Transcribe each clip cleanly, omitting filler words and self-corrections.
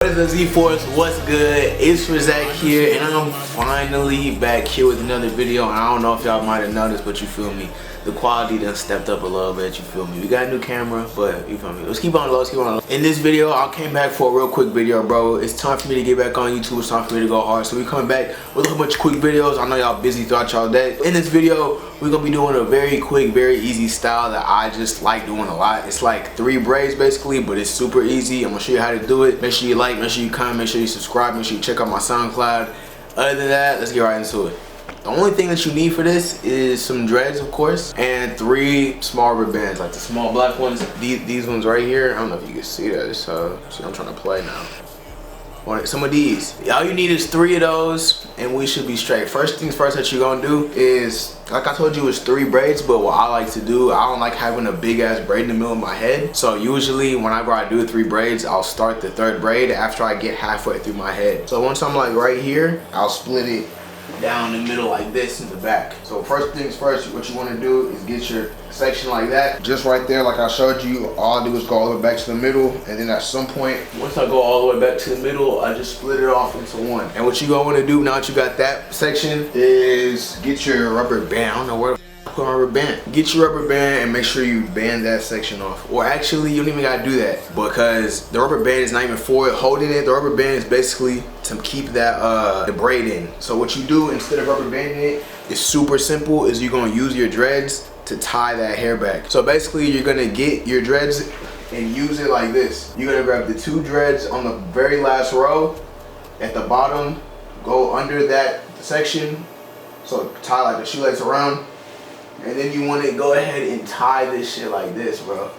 What is the Z Force? What's good? It's razzaq here, and I'm finally back here with another video. And I don't know if y'all might have noticed, but you feel me, the quality done stepped up a little bit. You feel me? We got a new camera, but you feel me. Let's keep on low. Let's keep on low. In this video, I came back for a real quick video, bro. It's time for me to get back on YouTube. It's time for me to go hard. So we coming back with a whole bunch of quick videos. I know y'all busy throughout y'all day. In this video, we're gonna be doing a very quick, very easy style that I just like doing a lot. It's like 3 braids basically, but it's super easy. I'm gonna show you how to do it. Make sure you like, make sure you comment, make sure you subscribe, make sure you check out my SoundCloud. Other than that, let's get right into it. The only thing that you need for this is some dreads, of course, and 3 small rubber bands, like the small black ones. These ones right here. I don't know if you can see that. So see, I'm trying to play now. Some of these. All you need is 3 of those, and we should be straight. First things first that you're gonna do is, like I told you, it's 3 braids. But what I like to do, I don't like having a big ass braid in the middle of my head. So usually whenever I do 3 braids, I'll start the 3rd braid after I get halfway through my head. So once I'm like right here, I'll split it down the middle like this in the back. So first things first, what you want to do is get your section like that, just right there, like I showed you. All I do is go all the way back to the middle, and then at some point, once I go all the way back to the middle, I just split it off into one. And what you gonna want to do now that you got that section is get your rubber band. I don't know where to put my rubber band. Get your rubber band and make sure you band that section off. Or actually, you don't even gotta do that, because the rubber band is not even for it. Holding it, the rubber band is basically to keep that the braid in. So what you do instead of rubber banding it is super simple. Is you're gonna use your dreads to tie that hair back. So basically, you're gonna get your dreads and use it like this. You're gonna grab the 2 dreads on the very last row at the bottom, go under that section, so tie like a shoelace around, and then you want to go ahead and tie this shit like this, bro,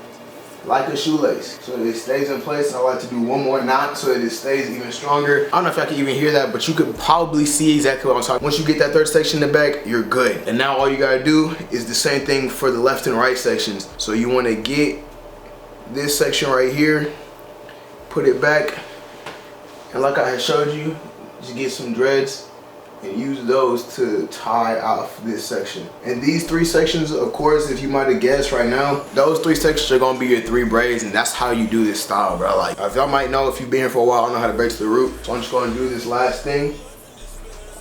like a shoelace, so it stays in place. I like to do one more knot so that it stays even stronger. I don't know if y'all can even hear that, but you could probably see exactly what I'm talking. Once you get that 3rd section in the back, you're good. And now all you gotta do is the same thing for the left and right sections. So you want to get this section right here, put it back, and like I had showed you, just get some dreads and use those to tie off this section. And these 3 sections, of course, if you might have guessed right now, those 3 sections are gonna be your 3 braids, and that's how you do this style, bro. Like, if y'all might know, if you've been here for a while, I know how to braid to the root. So I'm just gonna do this last thing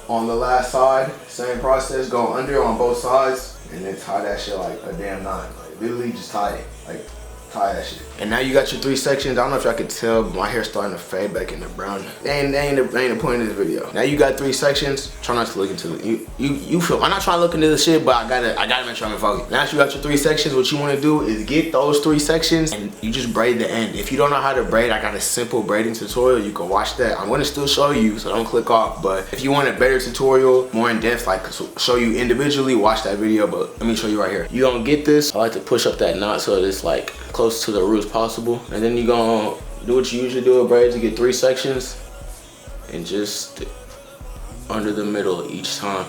on the last side. Same process, go under on both sides, and then tie that shit like a damn knot. Like, literally just tie it, like, tie that shit. And now you got your 3 sections. I don't know if y'all can tell, but my hair's starting to fade back into brown. That ain't the point of this video. Now you got 3 sections. Try not to look into it. You feel, I'm not trying to look into this shit, but I gotta make sure I'm focused. Now that you got your 3 sections, what you want to do is get those 3 sections and you just braid the end. If you don't know how to braid, I got a simple braiding tutorial. You can watch that. I'm gonna still show you, so don't click off. But if you want a better tutorial, more in depth, like show you individually, watch that video. But let me show you right here. You gonna get this. I like to push up that knot so it's like close to the root as possible, and then you gonna do what you usually do with braids. You get 3 sections and just under the middle each time.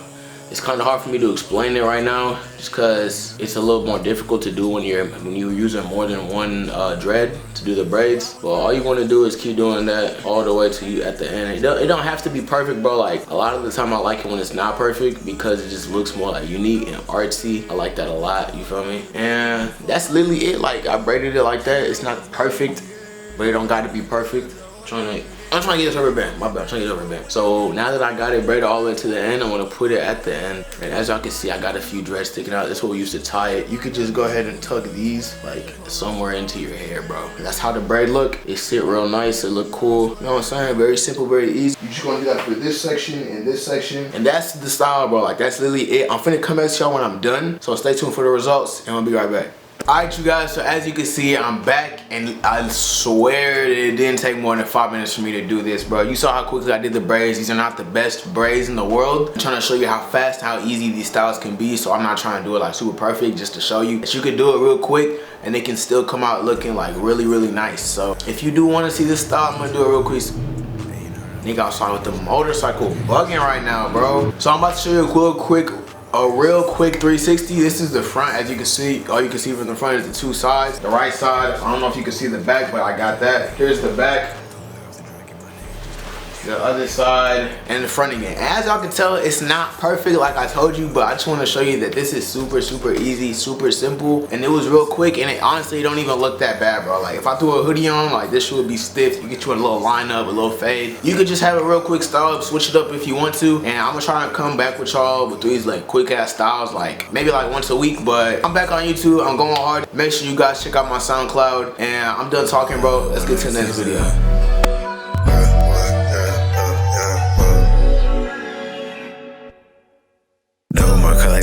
It's kind of hard for me to explain it right now, just because it's a little more difficult to do when you're using more than one dread to do the braids. But all you want to do is keep doing that all the way to you at the end. It don't have to be perfect, bro. Like, a lot of the time I like it when it's not perfect, because it just looks more like unique and artsy. I like that a lot, you feel me? And that's literally it. Like, I braided it like that. It's not perfect, but it don't got to be perfect. I'm trying to get this rubber band. My bad, I'm trying to get this rubber band. So now that I got it braided all the way to the end, I'm gonna put it at the end. And as y'all can see, I got a few dreads sticking out. That's what we used to tie it. You could just go ahead and tuck these like somewhere into your hair, bro. That's how the braid look. It sit real nice. It look cool. You know what I'm saying? Very simple, very easy. You just gonna do that for this section and this section. And that's the style, bro. Like, that's literally it. I'm finna come back to y'all when I'm done. So stay tuned for the results, and I'll be right back. Alright, you guys, so as you can see, I'm back, and I swear that it didn't take more than 5 minutes for me to do this, bro. You saw how quickly I did the braids. These are not the best braids in the world. I'm trying to show you how fast, how easy these styles can be, so I'm not trying to do it like super perfect, just to show you that you can do it real quick and they can still come out looking like really, really nice. So if you do want to see this style, I'm gonna do it real quick. Nigga outside with the motorcycle bugging right now, bro. So I'm about to show you a real quick 360. This is the front. As you can see, all you can see from the front is the 2 sides. The right side, I don't know if you can see the back, but I got that. Here's the back. the other side, and the front again. As y'all can tell, it's not perfect like I told you, but I just want to show you that this is super easy, super simple, and it was real quick, and it honestly don't even look that bad, bro. Like if I threw a hoodie on, like this shit would be stiff. You get you a little lineup, a little fade. You could just have a real quick style up, switch it up if you want to, and I'm gonna try to come back with y'all with these like quick ass styles, like maybe like once a week. But I'm back on YouTube, I'm going hard. Make sure you guys check out my SoundCloud, and I'm done talking, bro. Let's get to the next video.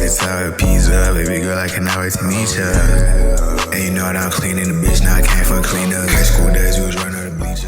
Sour pizza, baby girl, I cannot wait to meet ya. And you know that I'm cleaning the bitch, now I came for a cleanup. High school days, we was running the bleachers.